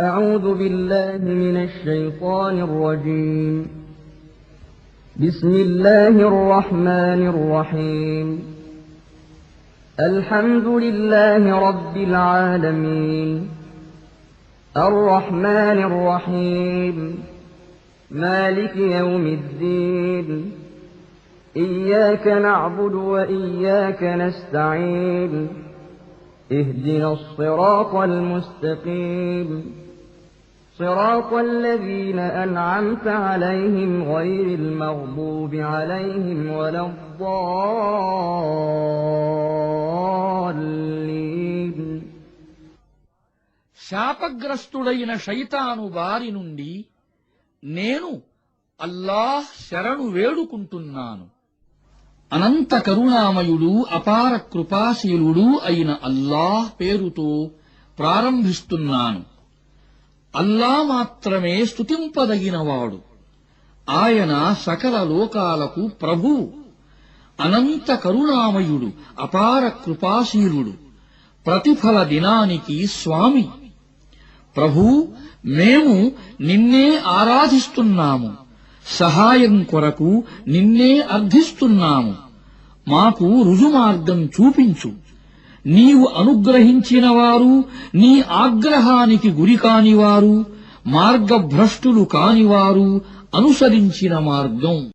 أعوذ بالله من الشيطان الرجيم. بسم الله الرحمن الرحيم. الحمد لله رب العالمين الرحمن الرحيم مالك يوم الدين إياك نعبد وإياك نستعين اهدنا الصراط المستقيم صراط الذين أنعمت عليهم غير المغضوب عليهم ولا الضالين. శాపగ్రస్తుడైన శైతాను బారి నుండి నేను అల్లాహ్ శరణు వేడుకుంటున్నాను. అనంత కరుణామయుడు అపార కృపాశీలుడు అయిన అల్లాహ్ పేరుతో ప్రారంభిస్తున్నాను. అల్లా మాత్రమే స్తుతింపదగినవాడు. ఆయన సకల లోకాలకు ప్రభువు. అనంత కరుణామయుడు అపార కృపాశీలుడు, ప్రతిఫల దినానికి స్వామి. ప్రభూ, మేము నిన్నే ఆరాధిస్తున్నాము, సహాయం కొరకు నిన్నే అర్థిస్తున్నాము. మాకు రుజుమార్గం చూపించు. నీవు అనుగ్రహించినవారు, నీ ఆగ్రహానికి గురికానివారు, మార్గభ్రష్టులు కానివారు అనుసరించిన మార్గం